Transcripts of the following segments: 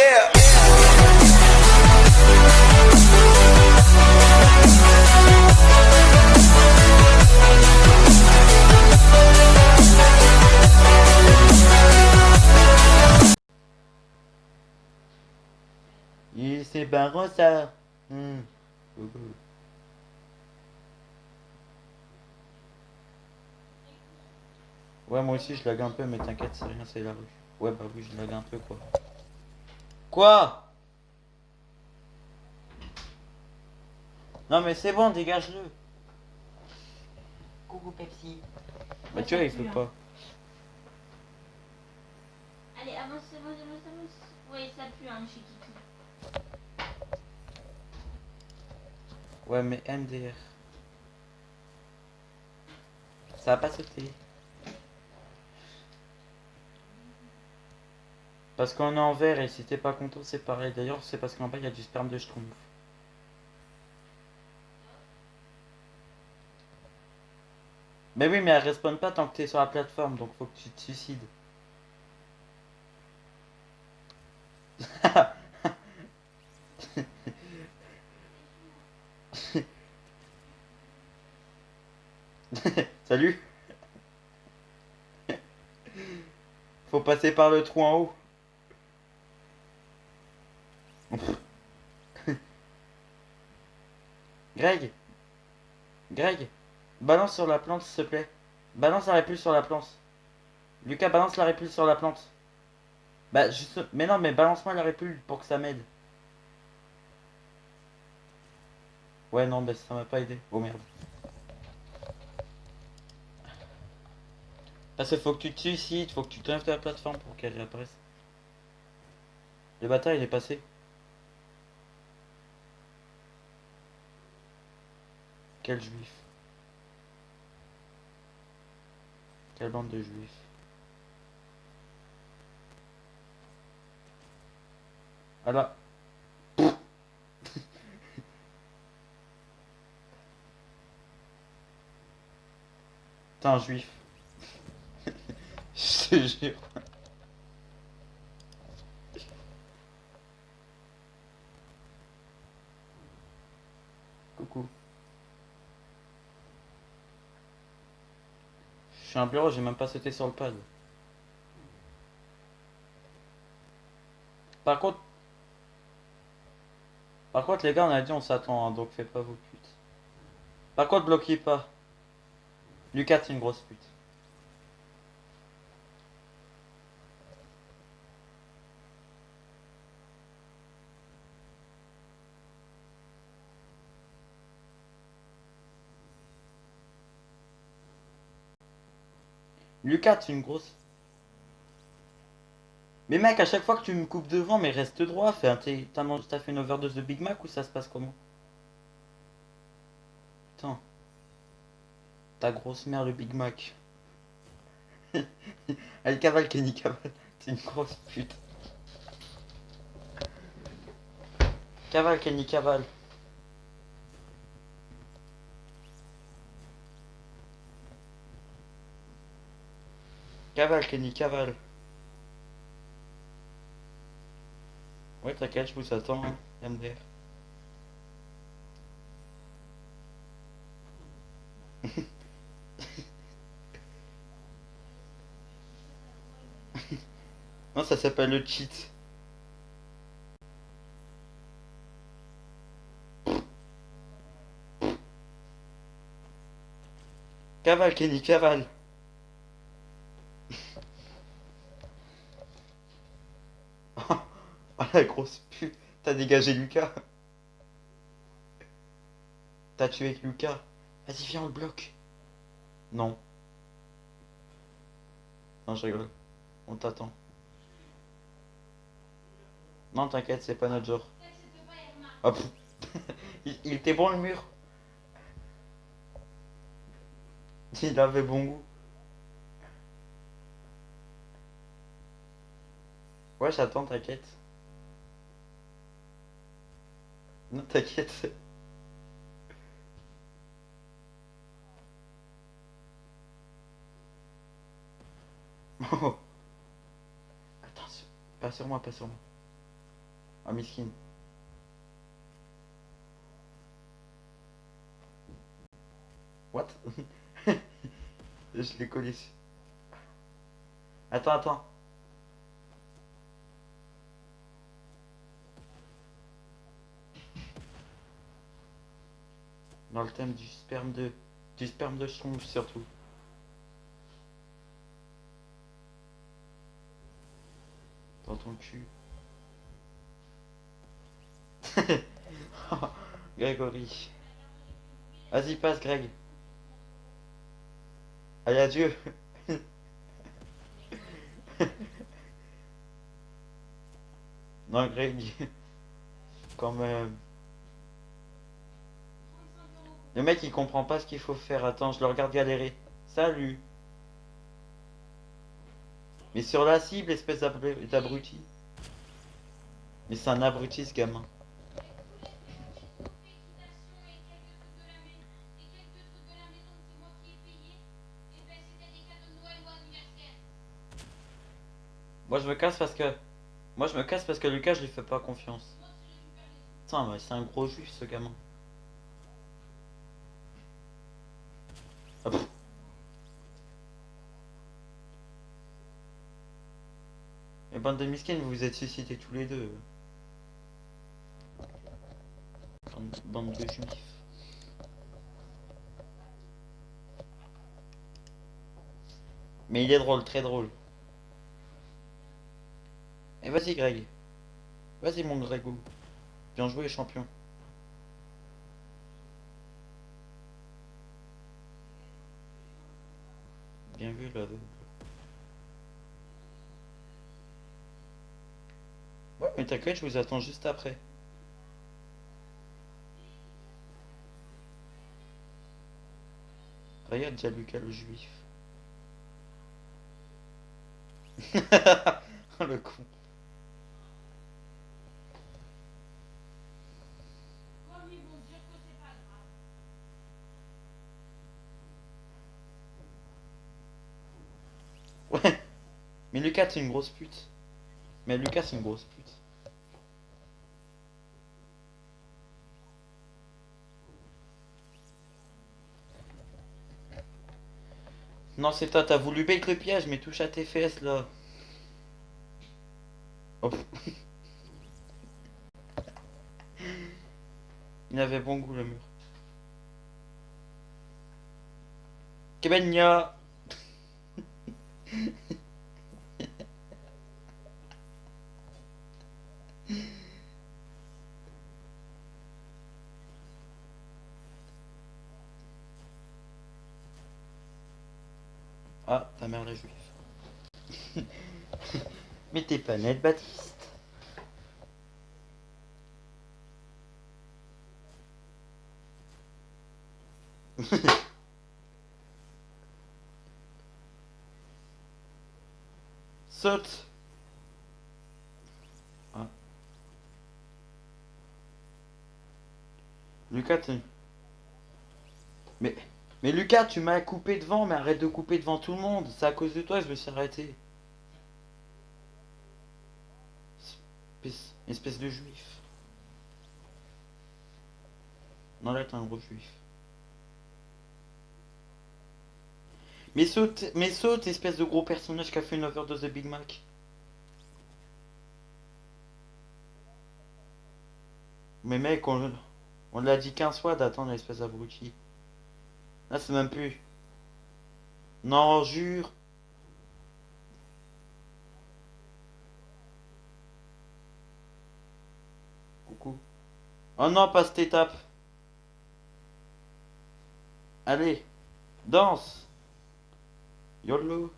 Yeah. Et c'est marrant ça. Coucou. Ouais, moi aussi je lag un peu, mais t'inquiète, c'est rien, c'est la rue. Ouais, bah oui, je lag un peu quoi. Quoi? Non, mais c'est bon, dégage-le. Coucou Pepsi. Bah, Ouais, tu vois, ça il pue, peut hein. pas. Allez, avance, avance, avance, avance. Oui, ça pue, hein, chez Kiki. Ouais, mais MDR. Ça a pas sauté. Parce qu'on est en vert et si t'es pas content, c'est pareil. D'ailleurs, c'est parce qu'en bas, il y a du sperme de schtroumpf. Mais oui, mais elle respawn pas tant que t'es sur la plateforme, donc faut que tu te suicides. Salut. Faut passer par le trou en haut. Greg, Greg, balance sur la plante s'il te plaît. Balance la répulse sur la plante. Lucas, balance la répulse sur la plante. Bah, juste... Mais non, mais balance-moi la répulse pour que ça m'aide. Ouais, non, bah ça m'a pas aidé. Oh merde. Parce qu'il faut que tu te suicides, faut que tu t'enlèves de la plateforme pour qu'elle réapparaisse. Le bâtard, il est passé. Quel juif. Quelle bande de juifs. Ah là. T'es un juif. Je te jure. Coucou. Je suis un bureau, j'ai même pas sauté sur le pad. Par contre, les gars, on a dit on s'attend, hein, donc faites pas vos putes. Par contre, bloquez pas. Lucas, c'est une grosse pute. Lucas, c'est une grosse. Mais mec, à chaque fois que tu me coupes devant, mais reste droit. T'as fait une overdose de Big Mac ou ça se passe comment? Putain, ta grosse mère le Big Mac. Elle cavale, Kenny cavale. C'est une grosse pute. Cavale, Kenny cavale. Cavale, Kenny cavale. Ouais, t'inquiète, je vous attends, hein, MDR. Non, ça s'appelle le cheat. Cavale, Kenny cavale. Oh la grosse pute. T'as dégagé Lucas. T'as tué Lucas. Vas-y, viens, on le bloque. Non. Non, je rigole. On t'attend. Non, t'inquiète, c'est pas notre genre. Hop. Il était bon le mur. Il avait bon goût. Ouais, j'attends, t'inquiète. Non, t'inquiète. Oh. Attention. Pas sur moi, pas sur moi. Ah, miskin. What? Je l'ai collé. Attends, attends. Dans le thème du sperme de schtroumpf surtout. Dans ton cul. Grégory. Vas-y, passe, Greg. Allez, adieu. Non, Greg. Quand même. Le mec, il comprend pas ce qu'il faut faire. Attends, je le regarde galérer. Salut. Mais sur la cible, espèce d'abruti. Mais c'est un abruti, ce gamin. Moi, je me casse parce que... Moi, je me casse parce que Lucas, je lui fais pas confiance. Putain, mais c'est un gros juif, ce gamin. Ah, pff. Et bande de miskin, vous vous êtes suscités tous les deux. Bande de juifs. Mais il est drôle, très drôle. Et vas-y, Greg. Vas-y, mon Gregou. Bien joué, champion. Bien vu, là. Ouais, mais t'inquiète, je vous attends juste après. Regarde, déjà Lucas le juif. Le con. Ouais. Mais Lucas, c'est une grosse pute. Mais Lucas, c'est une grosse pute. Non, c'est toi, t'as voulu bait le piège, mais touche à tes fesses, là. Oh. Il avait bon goût, le mur. Kebenia. Ah, ta mère la juive. Mais t'es pas net, Baptiste. Saute. Ah. Lucas, Mais, mais Lucas, tu m'as coupé devant, mais arrête de couper devant tout le monde. C'est à cause de toi que je me suis arrêté. Espèce de juif. Non, là, t'es un gros juif. Mais saute, espèce de gros personnage qui a fait une overdose de Big Mac. Mais mec, on l'a dit 15 fois d'attendre l'espèce d'abruti. Là, c'est même plus. Non, jure. Coucou. Oh non, pas cette étape. Allez, danse. YOLO.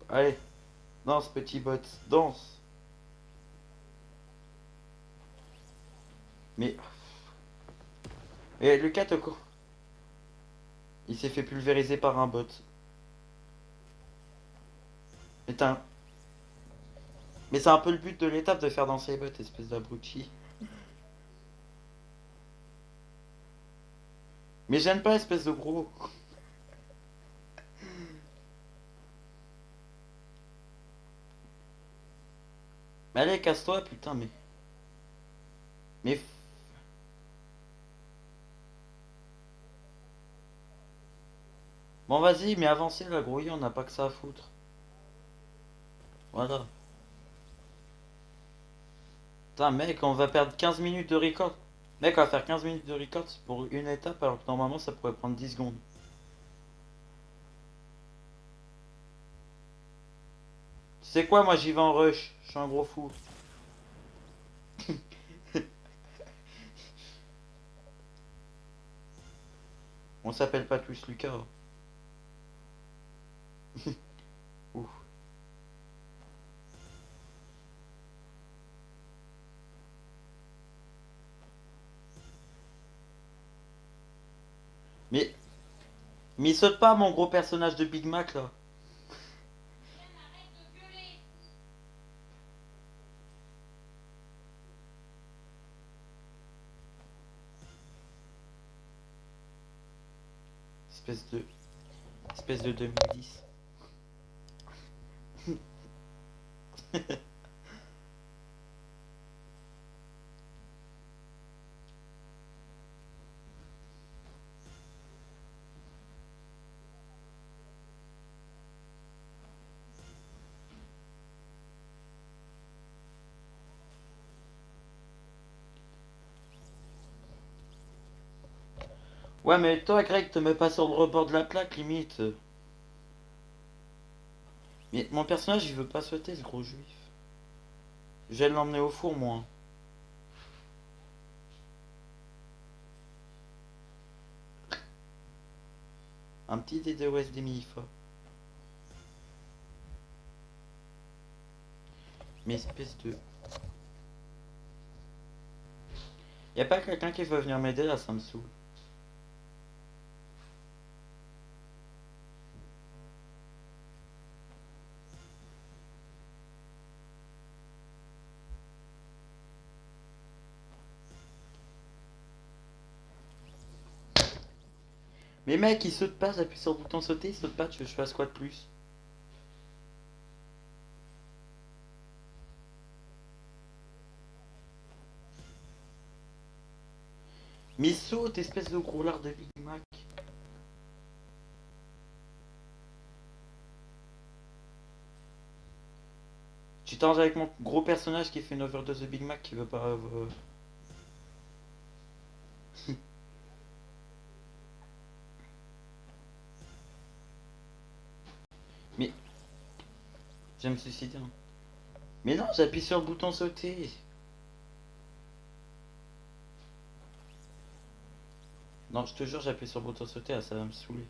Allez, danse, petit bot. Danse. Mais. Et Lucas, il s'est fait pulvériser par un bot. Mais t'as un- Mais c'est un peu le but de l'étape de faire danser les bots, espèce d'abruti. Mais j'aime pas, espèce de gros. Mais allez, casse-toi, putain, mais. Mais. Bon, vas-y, mais avancez, la grouille, on n'a pas que ça à foutre. Voilà. Putain, mec, on va perdre 15 minutes de record. Mec, on va faire 15 minutes de record pour une étape, alors que normalement, ça pourrait prendre 10 secondes. Tu sais quoi, moi, j'y vais en rush. Je suis un gros fou. On s'appelle pas tous Lucas. Ouf. Mais. Mais il saute pas, mon gros personnage de Big Mac, là. Espèce de. Espèce de 2010. Ouais, mais toi, Greg, te mets pas sur le rebord de la plaque, limite. Mais mon personnage, il veut pas sauter, ce gros juif. Je vais l'emmener au four, moi. Un petit DDoS des Milifa. Mais espèce de. Y a pas quelqu'un qui veut venir m'aider là, ça me saoule. Mais mec, il saute pas, j'appuie sur le bouton sauter, il saute pas, tu veux que je fasse quoi de plus? Mais saute, espèce de gros lard de Big Mac. Tu t'arranges avec mon gros personnage qui fait une overdose de Big Mac qui veut pas. Mais. Je vais me suicider. Hein. Mais non, j'appuie sur le bouton sauter. Non, je te jure, j'appuie sur le bouton sauter, là, ça va me saouler.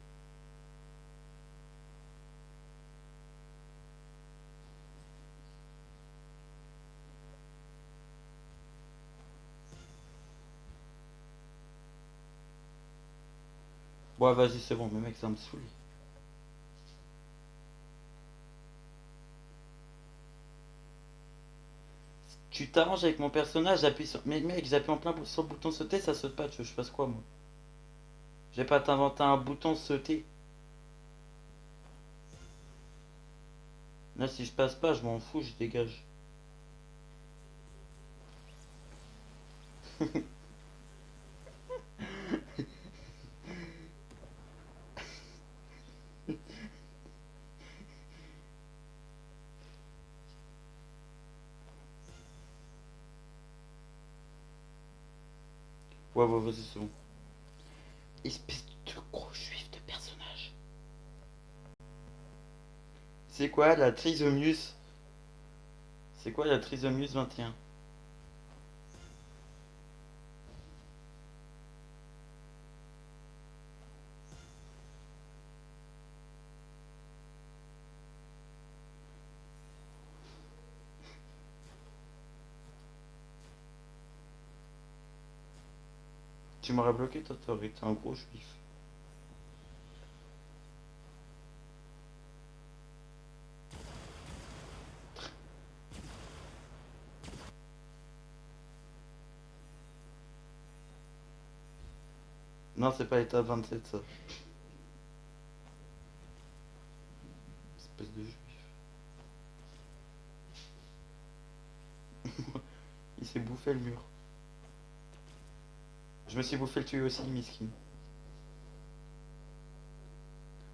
Ouais, vas-y, c'est bon, mais mec, ça me saoule. Tu t'arranges avec mon personnage, j'appuie sur. Mais mec, j'appuie en plein sur le bouton sauter, ça saute pas, tu veux que je fasse quoi, moi? Je vais pas t'inventer un bouton sauter. Là, si je passe pas, je m'en fous, je dégage. Ouais, ouais, vas-y, c'est bon. Espèce de gros juif de personnage. C'est quoi la Trisomius? C'est quoi la Trisomius 21? Tu m'aurais bloqué, toi, t'aurais été un gros juif. Non, c'est pas l'état 27, ça. Espèce de juif. s'est bouffé le mur. Je me suis bouffé le tuyau aussi, miskin.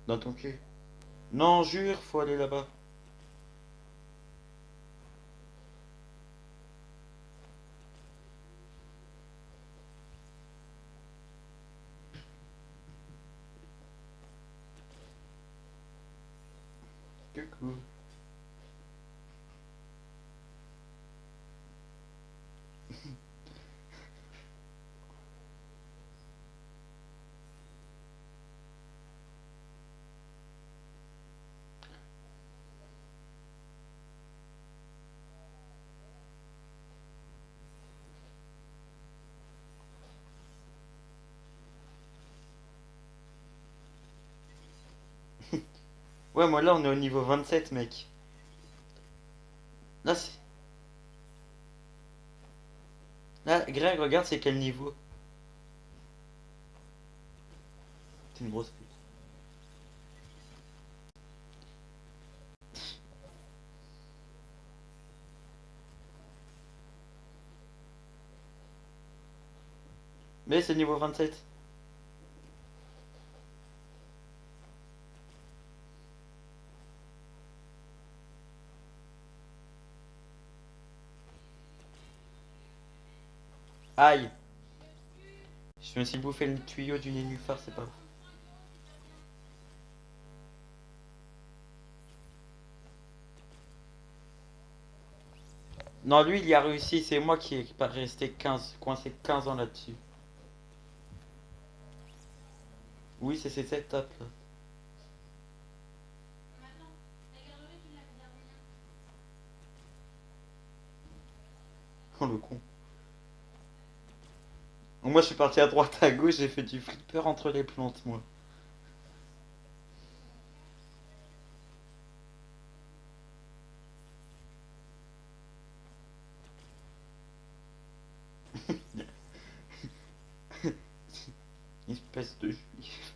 Dans ton cul. Non, jure, faut aller là-bas. Coucou. Ouais, moi là, on est au niveau 27, mec. Là, c'est... Là, Greg, regarde, c'est quel niveau? C'est une grosse pute. Mais c'est niveau 27. Aïe. Je me suis bouffé le tuyau du nénuphar, c'est pas ouf. Non, lui, il y a réussi, c'est moi qui ai pas resté 15, coincé 15 ans là-dessus. Oui, c'est cette étape là. Oh le con. Moi, je suis parti à droite, à gauche, j'ai fait du flipper entre les plantes, moi. Espèce de juif.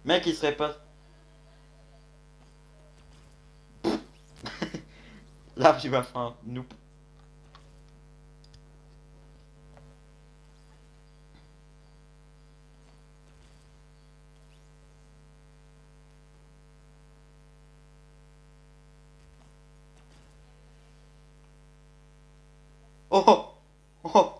Mec, il serait pas. Là, tu m'as fait un nope. Oh oh oh.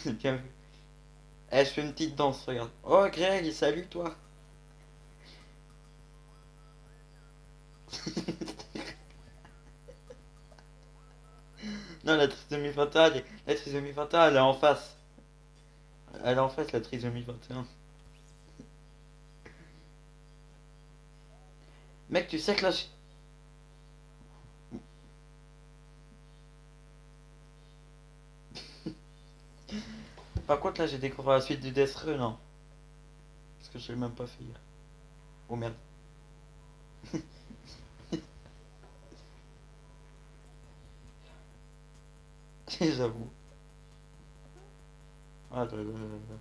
Bien vu. Eh, je fais une petite danse, regarde. Oh, Greg, salut toi. Non, la trisomie 21, la trisomie 21, elle est en face. Elle est en face, la trisomie 21. Mec, tu sais que là, par contre, là, j'ai découvert la suite du Death Run, non. Parce que je l'ai même pas fait hier. Oh merde. J'avoue. Ah là là là là.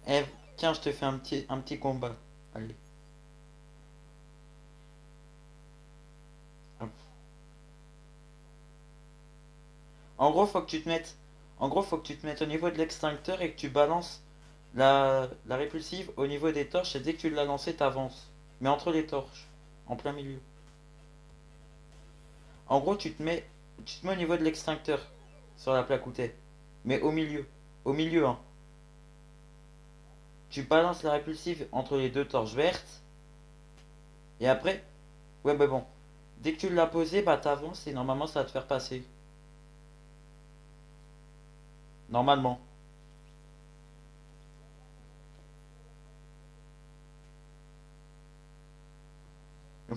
Eh, tiens, je te fais un petit combat. Allez. Hop. En gros, faut que tu te mettes. En gros, faut que tu te mettes au niveau de l'extincteur et que tu balances la répulsive au niveau des torches. Et dès que tu l'as lancé, t'avances. Mais entre les torches. En plein milieu. En gros, tu te mets au niveau de l'extincteur. Sur la plaque où t'es. Mais au milieu. Au milieu, hein. Tu balances la répulsive entre les deux torches vertes. Et après. Ouais, bah bon. Dès que tu l'as posé, bah t'avances et normalement ça va te faire passer. Normalement.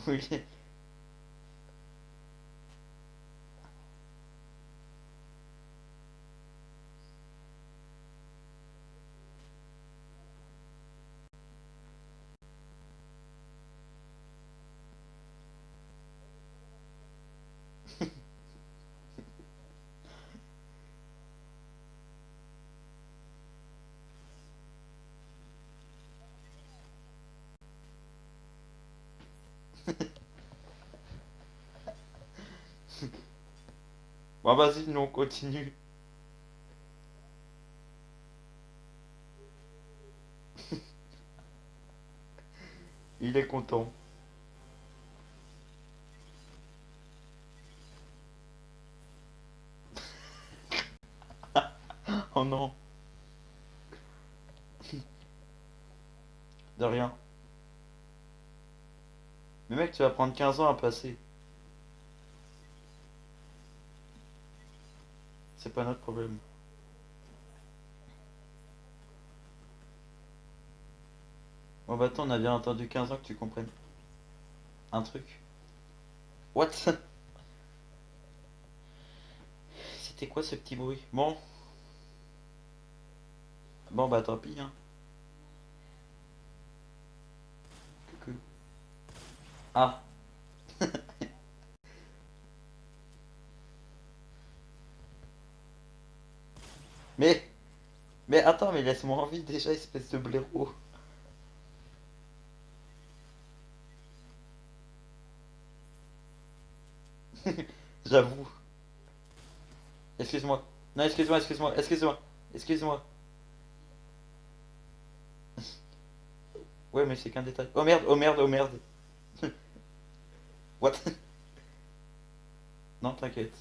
Oui. Bon, vas-y, nous on continue. Il est content. Oh non, de rien. Mais mec, tu vas prendre 15 ans à passer. C'est pas notre problème. Bon bah attends, on a bien entendu 15 ans que tu comprennes un truc. What? C'était quoi ce petit bruit? Bon, bon bah tant pis hein. Coucou. Ah, mais, mais attends, mais laisse-moi en vie déjà, espèce de blaireau. J'avoue. Excuse-moi. Non, excuse-moi, excuse-moi, excuse-moi, excuse-moi. Ouais, mais c'est qu'un détail. Oh merde, oh merde, oh merde. What? Non, t'inquiète.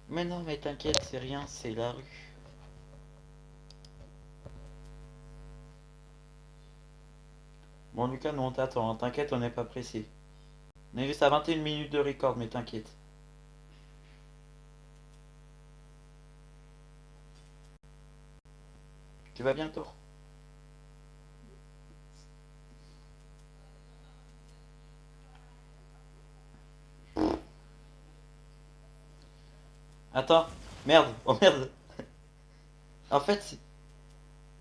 Mais non, mais t'inquiète, c'est rien, c'est la rue. Bon, Lucas, nous on t'attend, hein. T'inquiète, on n'est pas pressé. On est juste à 21 minutes de record, mais t'inquiète. Tu vas bientôt. Attends, merde, oh merde. En fait,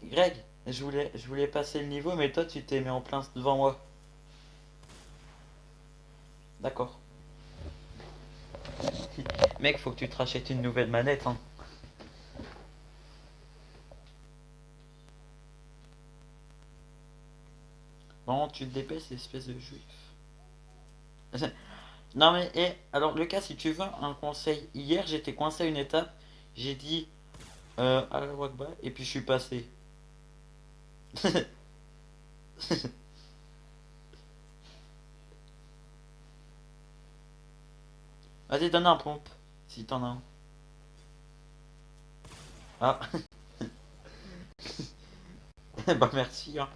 Greg, je voulais passer le niveau, mais toi tu t'es mis en plein devant moi. D'accord. Mec, faut que tu te rachètes une nouvelle manette, hein. Non, tu te dépêches, espèce de juif. Non mais, alors Lucas, si tu veux un conseil, hier j'étais coincé à une étape, j'ai dit Allah Akbar, et puis je suis passé. Vas-y, donne un pompe, si t'en as un. Ah, bah merci, hein.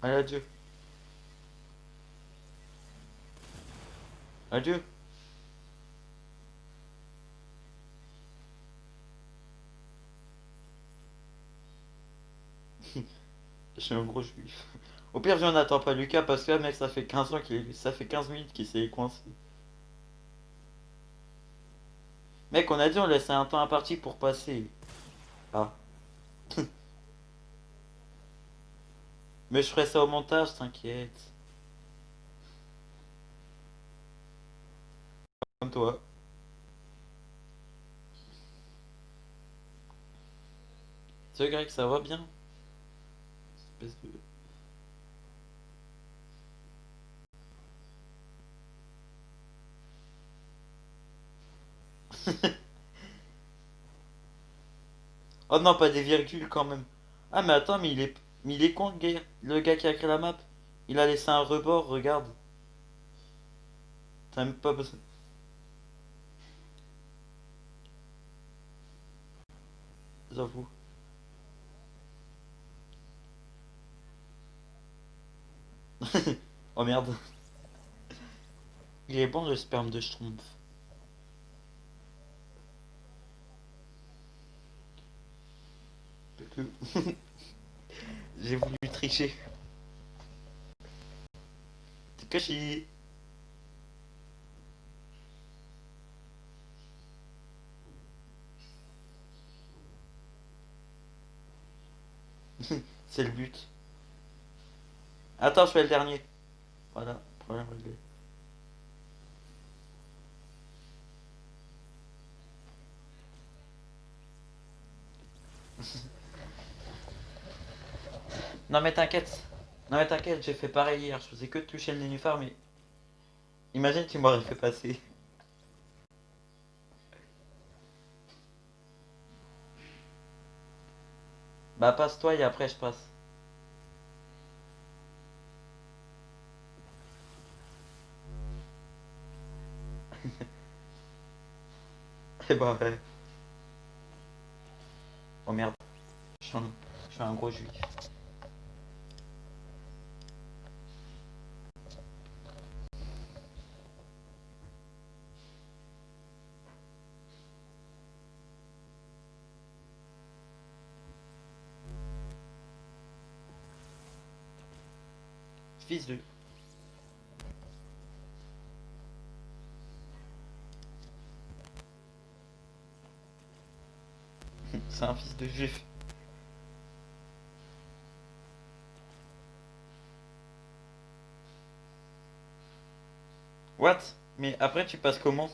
Allez, adieu. Adieu. Je suis un gros juif. Au pire, j'en attends pas Lucas parce que là, mec, ça fait 15 ans ça fait 15 minutes qu'il s'est coincé. Mec, on a dit on laissait un temps imparti pour passer. Ah. Mais je ferai ça au montage, t'inquiète. Comme toi. C'est Greg, ça va bien? Espèce de... Oh non, pas des virgules quand même. Ah mais attends, mais il est con le gars qui a créé la map. Il a laissé un rebord, regarde. T'as même pas besoin. J'avoue. Oh merde. Il est bon le sperme de Schtroumpf. J'ai voulu tricher. Takashi. C'est le but. Attends, je fais le dernier. Voilà, problème réglé. Non mais t'inquiète. Non mais t'inquiète, j'ai fait pareil hier. Je faisais que de toucher le nénuphar, mais imagine tu m'aurais fait passer. Bah passe-toi et après je passe. Et bah ouais. Oh merde. Je suis un gros juif. Fils de... C'est un fils de juif. What? Mais après tu passes comment?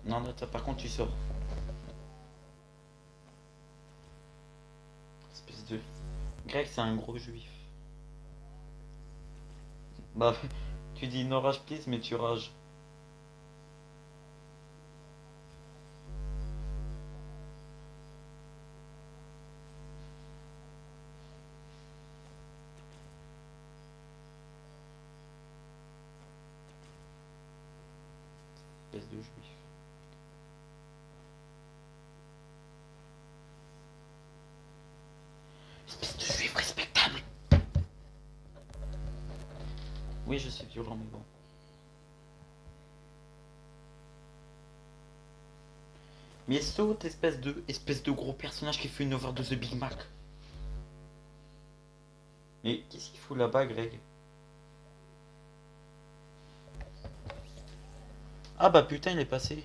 Non, non, par contre tu sors. Espèce de... Greg c'est un gros juif. Bah tu dis no rage please mais tu rages. Espèce de juif. Espèce de juif respectable. Oui je suis violent mais bon. Mais saute espèce de gros personnage qui fait une overdose de Big Mac. Mais qu'est-ce qu'il fout là-bas Greg? Ah bah putain il est passé.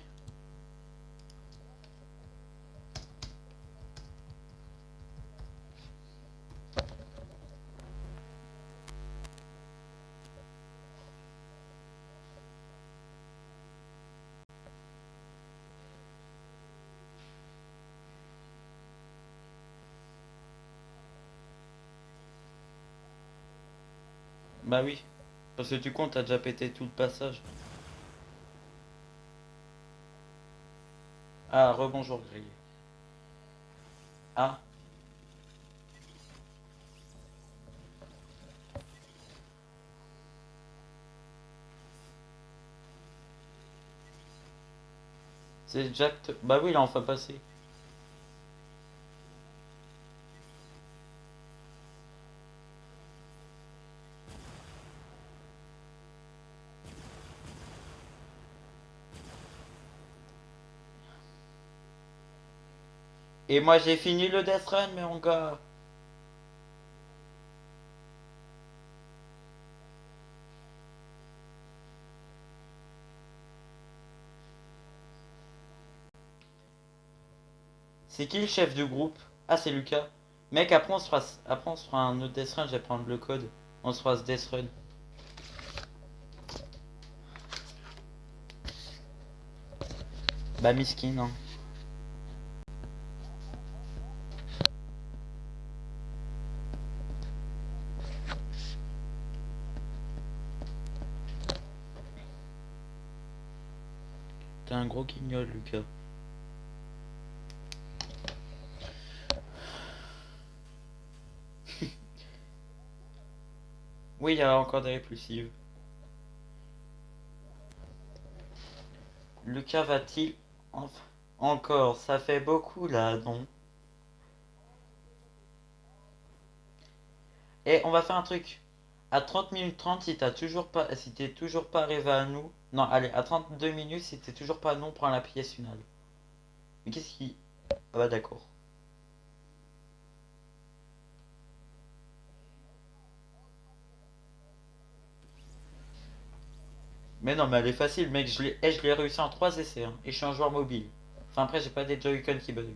Bah oui. Parce que tu comptes, t'as déjà pété tout le passage. Ah, rebonjour Greg. Ah, c'est Jack. Bah oui, il a enfin passé. Et moi j'ai fini le Death Run, mais mon gars. C'est qui le chef du groupe? Ah, c'est Lucas. Mec, après on se fera un autre Death Run, je vais prendre le code. On se fera ce Death Run. Bah, miskin, hein. T'es un gros guignol, Lucas. Oui, il y a encore des répulsives. Lucas va-t-il... Encore, ça fait beaucoup là, non? Et on va faire un truc. À 30 minutes 30, si t'es toujours pas arrivé à nous. Non, allez, à 32 minutes, si t'es toujours pas à nous, on prend la pièce finale. Mais qu'est-ce qui. Ah bah d'accord. Mais non, mais elle est facile, mec. Je l'ai réussi en 3 essais. Hein, et je suis un joueur mobile. Enfin, après, j'ai pas des Joy-Con qui bug.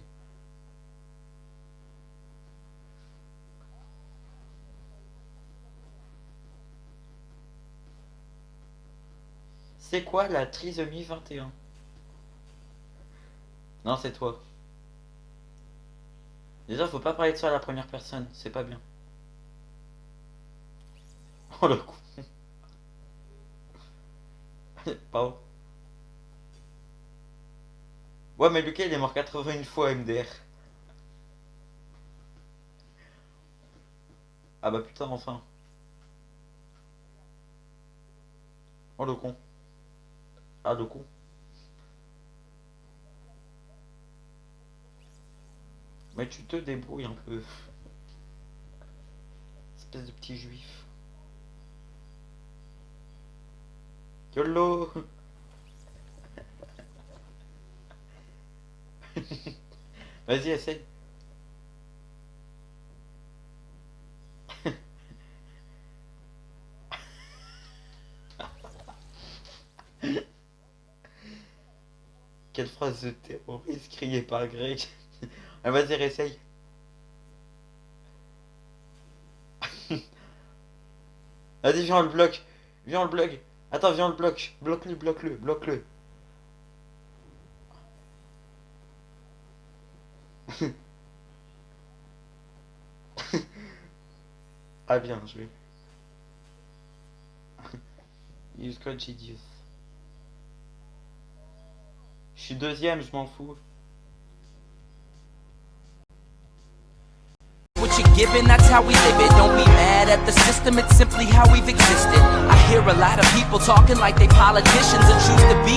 C'est quoi la trisomie 21? Non, c'est toi. Déjà, faut pas parler de ça à la première personne, c'est pas bien. Oh le coup. Pardon. Ouais, mais Lucas, il est mort 81 fois MDR. Ah bah putain, enfin. Oh le con. Ah le con. Mais tu te débrouilles un peu. Espèce de petit juif. YOLO. Vas-y, essaye. Quelle phrase de terroriste criée par Greg. Ah, vas-y, réessaye. Vas-y, viens, on le bloque. Viens, on le bloque. Attends, viens, on le bloque. Bloque-le, bloque-le, bloque-le. Ah, bien joué. Use code Genius. Je suis deuxième, je m'en fous. What you're given, that's how we live it. Don't be mad at the system, it's simply how we've existed. I hear a lot of people talking like they politicians and choose to be